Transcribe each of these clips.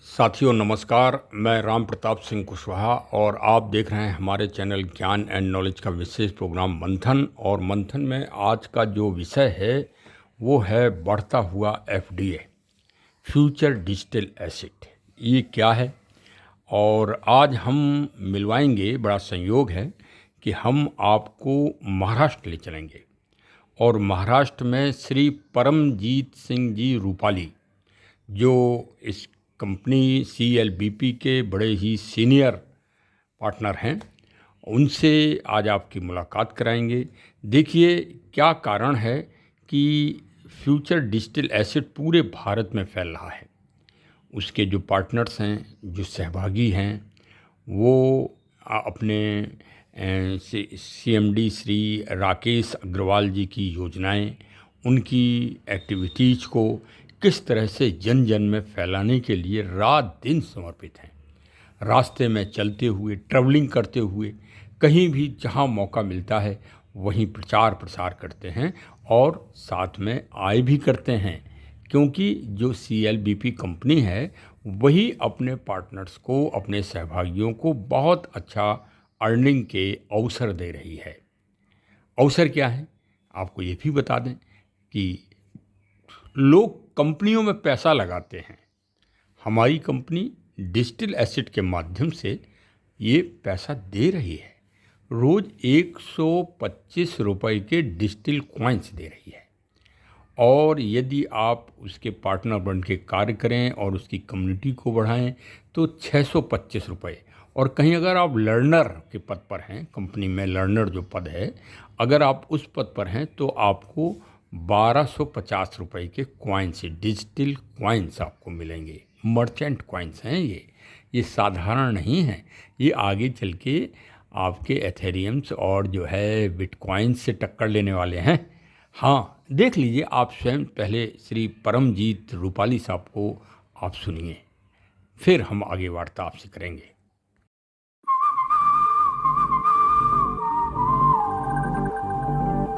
साथियों नमस्कार। मैं राम प्रताप सिंह कुशवाहा और आप देख रहे हैं हमारे चैनल ज्ञान एंड नॉलेज का विशेष प्रोग्राम मंथन। और मंथन में आज का जो विषय है वो है बढ़ता हुआ एफडीए, फ्यूचर डिजिटल एसेट। ये क्या है और आज हम मिलवाएंगे। बड़ा संयोग है कि हम आपको महाराष्ट्र ले चलेंगे और महाराष्ट्र में श्री परमजीत सिंह जी रूपाली, जो इस कंपनी CLBP के बड़े ही सीनियर पार्टनर हैं, उनसे आज आपकी मुलाकात कराएंगे। देखिए क्या कारण है कि फ्यूचर डिजिटल एसेट पूरे भारत में फैल रहा है। उसके जो पार्टनर्स हैं, जो सहभागी हैं, वो अपने CMD श्री राकेश अग्रवाल जी की योजनाएं, उनकी एक्टिविटीज़ को किस तरह से जन जन में फैलाने के लिए रात दिन समर्पित हैं। रास्ते में चलते हुए, ट्रैवलिंग करते हुए, कहीं भी जहां मौका मिलता है वहीं प्रचार प्रसार करते हैं और साथ में आय भी करते हैं, क्योंकि जो CLBP कंपनी है वही अपने पार्टनर्स को, अपने सहभागियों को बहुत अच्छा अर्निंग के अवसर दे रही है। अवसर क्या है आपको ये भी बता दें कि लोग कंपनियों में पैसा लगाते हैं। हमारी कंपनी डिजिटल एसेट के माध्यम से ये पैसा दे रही है। रोज़ 125 रुपये के डिजिटल कॉइन्स दे रही है। और यदि आप उसके पार्टनर बन के कार्य करें और उसकी कम्युनिटी को बढ़ाएं तो 625 रुपये। और कहीं अगर आप लर्नर के पद पर हैं, कंपनी में लर्नर जो पद है, अगर आप उस पद पर हैं तो आपको 1250 रुपये के कॉइन्स, डिजिटल कॉइन्स आपको मिलेंगे। मर्चेंट कॉइन्स हैं ये साधारण नहीं हैं। ये आगे चल के आपके एथेरियम्स और जो है बिटकॉइन्स से टक्कर लेने वाले हैं। हाँ, देख लीजिए आप स्वयं। पहले श्री परमजीत रूपाली साहब को आप सुनिए, फिर हम आगे वार्ता आपसे करेंगे।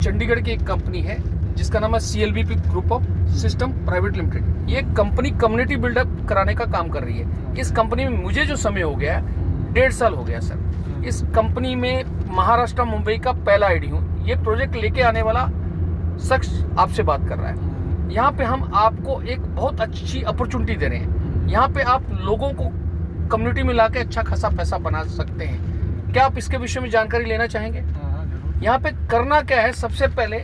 चंडीगढ़ की एक कंपनी है जिसका नाम है CLBP group of system private limited. ये कंपनी कम्युनिटी बिल्डअप कराने का काम कर रही है। इस कंपनी में मुझे जो समय हो गया है 1.5 साल हो गया सर। इस कंपनी में महाराष्ट्र मुंबई का पहला आईडी हूँ। ये प्रोजेक्ट लेके आने वाला शख्स आपसे बात कर रहा है। यहाँ पे हम आपको एक बहुत अच्छी अपॉर्चुनिटी दे रहे हैं। यहाँ पे आप लोगों को कम्युनिटी में ला के अच्छा खासा पैसा बना सकते हैं। क्या आप इसके विषय में जानकारी लेना चाहेंगे? यहाँ पे करना क्या है, सबसे पहले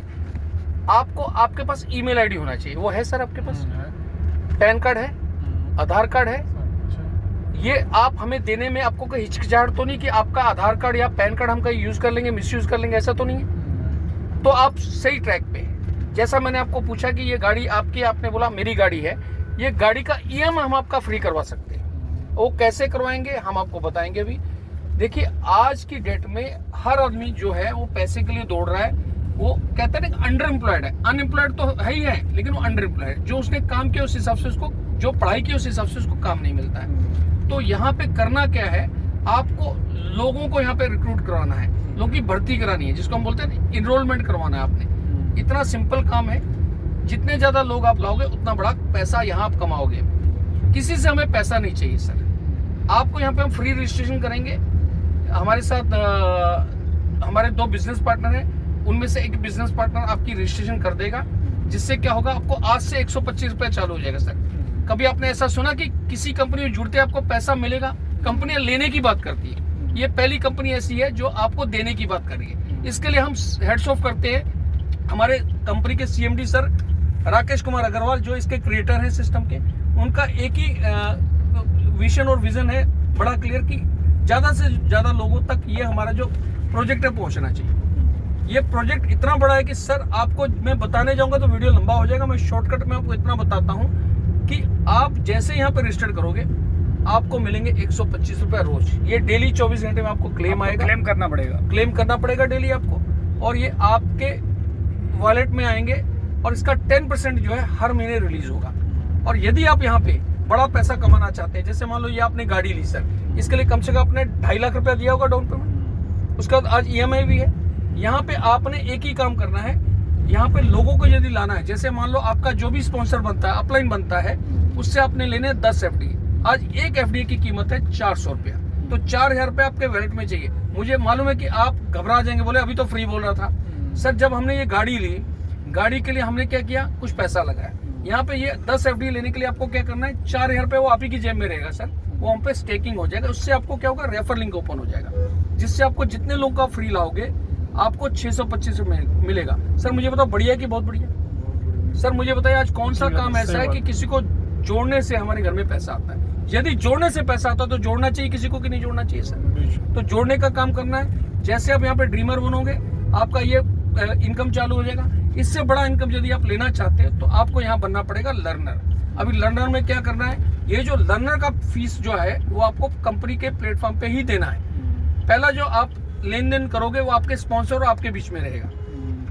आपको आपके पास ईमेल आईडी होना चाहिए। वो है सर आपके पास? पैन कार्ड है, आधार कार्ड है। ये आप हमें देने में आपको कोई हिचकिचाहट तो नहीं कि आपका आधार कार्ड या पैन कार्ड हम कहीं यूज कर लेंगे, मिसयूज कर लेंगे, ऐसा तो नहीं है? तो आप सही ट्रैक पे। जैसा मैंने आपको पूछा कि ये गाड़ी आपकी, आपने बोला मेरी गाड़ी है, ये गाड़ी का EM हम आपका फ्री करवा सकते हैं। वो कैसे करवाएंगे हम आपको बताएंगे भी। देखिए आज की डेट में हर आदमी जो है वो पैसे के लिए दौड़ रहा है। वो कहते हैं ना अंडर एम्प्लॉयड है। अनएम्प्लॉयड तो है ही है, लेकिन वो अंडर एम्प्लॉयड, जो उसने काम किया उस हिसाब से उसको, जो पढ़ाई की उस हिसाब से उसको काम नहीं मिलता है। तो यहाँ पे करना क्या है, आपको लोगों को यहाँ पे रिक्रूट करवाना है, लोगों की भर्ती करानी है, जिसको हम बोलते हैं इनरोलमेंट करवाना है आपने। इतना सिंपल काम है। जितने ज्यादा लोग आप लाओगे उतना बड़ा पैसा यहाँ आप कमाओगे। किसी से हमें पैसा नहीं चाहिए सर। आपको यहाँ पे हम फ्री रजिस्ट्रेशन करेंगे। हमारे साथ हमारे 2 बिजनेस पार्टनर हैं, उनमें से एक बिजनेस पार्टनर आपकी रजिस्ट्रेशन कर देगा, जिससे क्या होगा, आपको आज से 125 रुपये चालू हो जाएगा सर। कभी आपने ऐसा सुना कि किसी कंपनी में जुड़ते आपको पैसा मिलेगा? कंपनियां लेने की बात करती है। ये पहली कंपनी ऐसी है जो आपको देने की बात कर रही है। इसके लिए हम हेड्स ऑफ करते हैं हमारे कंपनी के CMD सर राकेश कुमार अग्रवाल, जो इसके क्रिएटर हैं सिस्टम के। उनका एक ही विजन और विजन है बड़ा क्लियर कि ज़्यादा से ज़्यादा लोगों तक ये हमारा जो प्रोजेक्ट है पहुंचना चाहिए। ये प्रोजेक्ट इतना बड़ा है कि सर आपको मैं बताने जाऊंगा तो वीडियो लंबा हो जाएगा। मैं शॉर्टकट में आपको इतना बताता हूं कि आप जैसे यहाँ पे रजिस्टर करोगे आपको मिलेंगे 125 रुपये रोज। ये डेली 24 घंटे में आपको क्लेम आएगा। क्लेम करना पड़ेगा डेली आपको, और ये आपके वॉलेट में आएंगे। और इसका 10% जो है हर महीने रिलीज होगा। और यदि आप यहाँ पे बड़ा पैसा कमाना चाहते हैं, जैसे मान लो ये आपने गाड़ी ली सर, इसके लिए कम से कम आपने 2.5 लाख रुपया दिया होगा डाउन पेमेंट। उसका आज EMI भी है। यहाँ पे आपने एक ही काम करना है, यहाँ पे लोगों को यदि लाना है, जैसे मान लो आपका जो भी स्पॉन्सर बनता है, अपलाइन बनता है, उससे आपने लेने 10 FD। आज एक एफडी की कीमत है 400 रुपया, तो 4000 रुपये आपके वैलेट में चाहिए। मुझे मालूम है कि आप घबरा जाएंगे, बोले अभी तो फ्री बोल रहा था। सर जब हमने ये गाड़ी ली, गाड़ी के लिए हमने क्या किया, कुछ पैसा लगाया। यहाँ पे ये 10 एफडी लेने के लिए आपको क्या करना है, 4000 रुपये वो आप ही की जेब में रहेगा सर, वो हम पे स्टेकिंग हो जाएगा। उससे आपको क्या होगा, रेफर लिंक ओपन हो जाएगा, जिससे आपको जितने लोग का फ्री लाओगे आपको 625 मिलेगा। सर मुझे बताओ, बढ़िया कि बहुत बढ़िया? सर मुझे बताइए, आज कौन सा काम ऐसा है कि किसी को जोड़ने से हमारे घर में पैसा आता है? यदि जोड़ने से पैसा आता है तो जोड़ना चाहिए किसी को कि नहीं जोड़ना चाहिए सर? तो जोड़ने का काम करना है। जैसे आप यहाँ पे ड्रीमर बनोगे, आपका ये इनकम चालू हो जाएगा। इससे बड़ा इनकम यदि आप लेना चाहते हैं तो आपको यहाँ बनना पड़ेगा लर्नर। अभी लर्नर में क्या करना है, ये जो लर्नर का फीस जो है वो आपको कंपनी के प्लेटफॉर्म पे ही देना है। पहला जो आप लेन देन करोगे वो आपके स्पॉन्सर और आपके बीच में रहेगा।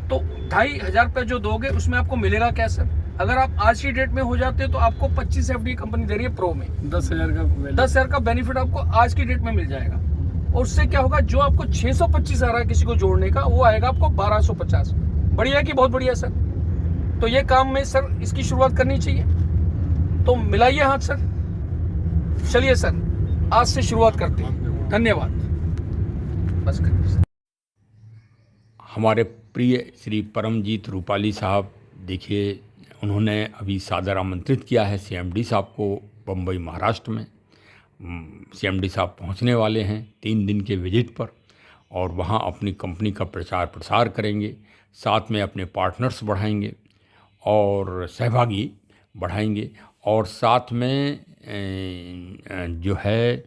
तो 2500 रुपये जो दोगे उसमें आपको मिलेगा क्या सर? अगर आप आज की डेट में हो जाते हैं तो आपको 25 एफडी कंपनी दे रही है प्रो में, 10,000 का बेनिफिट आपको आज की डेट में मिल जाएगा। और उससे क्या होगा, जो आपको 625 आ रहा है किसी को जोड़ने का, वो आएगा आपको 1250। बढ़िया कि बहुत बढ़िया सर? तो ये काम में सर इसकी शुरुआत करनी चाहिए, तो मिलाइए हाथ सर। चलिए सर आज से शुरुआत करते हैं। धन्यवाद। बस करिए। हमारे प्रिय श्री परमजीत रूपाली साहब, देखिए उन्होंने अभी सादर आमंत्रित किया है सीएमडी साहब को बम्बई महाराष्ट्र में। सीएमडी साहब पहुंचने वाले हैं 3 दिन के विजिट पर, और वहां अपनी कंपनी का प्रचार प्रसार करेंगे, साथ में अपने पार्टनर्स बढ़ाएंगे और सहभागी बढ़ाएंगे, और साथ में जो है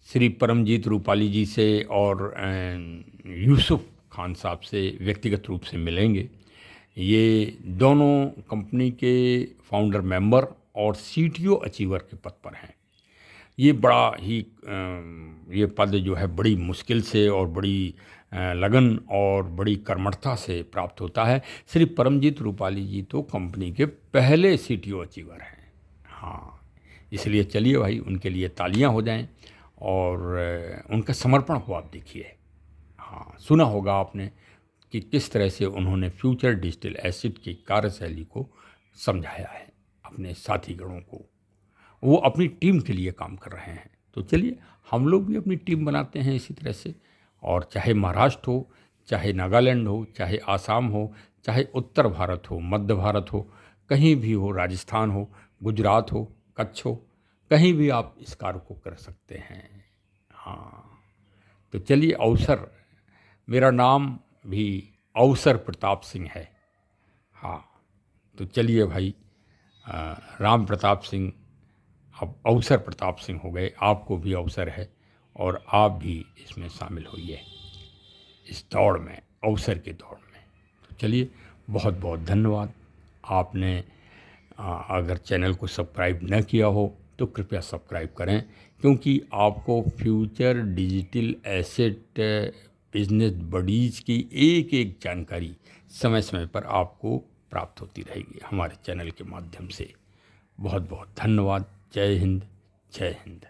श्री परमजीत रूपाली जी से और यूसुफ खान साहब से व्यक्तिगत रूप से मिलेंगे। ये दोनों कंपनी के फाउंडर मेंबर और सीटीओ अचीवर के पद पर हैं। ये बड़ा ही ये पद जो है बड़ी मुश्किल से और बड़ी लगन और बड़ी कर्मठता से प्राप्त होता है। श्री परमजीत रूपाली जी तो कंपनी के पहले सीटीओ अचीवर हैं। हाँ, इसलिए चलिए भाई उनके लिए तालियां हो जाएं और उनका समर्पण को आप देखिए। हाँ, सुना होगा आपने कि किस तरह से उन्होंने फ्यूचर डिजिटल एसेट की कार्यशैली को समझाया है अपने साथी गणों को। वो अपनी टीम के लिए काम कर रहे हैं, तो चलिए हम लोग भी अपनी टीम बनाते हैं इसी तरह से। और चाहे महाराष्ट्र हो, चाहे नागालैंड हो, चाहे आसाम हो, चाहे उत्तर भारत हो, मध्य भारत हो, कहीं भी हो, राजस्थान हो, गुजरात हो, कच्छ हो, कहीं भी आप इस कार्य को कर सकते हैं। हाँ, तो चलिए अवसर, मेरा नाम भी अवसर प्रताप सिंह है। हाँ, तो चलिए भाई, राम प्रताप सिंह अब अवसर प्रताप सिंह हो गए। आपको भी अवसर है और आप भी इसमें शामिल होइए, इस दौड़ में, अवसर की दौड़ में। तो चलिए, बहुत बहुत धन्यवाद। आपने अगर चैनल को सब्सक्राइब न किया हो तो कृपया सब्सक्राइब करें, क्योंकि आपको future digital asset business buddies की एक एक जानकारी समय समय पर आपको प्राप्त होती रहेगी हमारे चैनल के माध्यम से। बहुत बहुत धन्यवाद। जय हिंद, जय हिंद।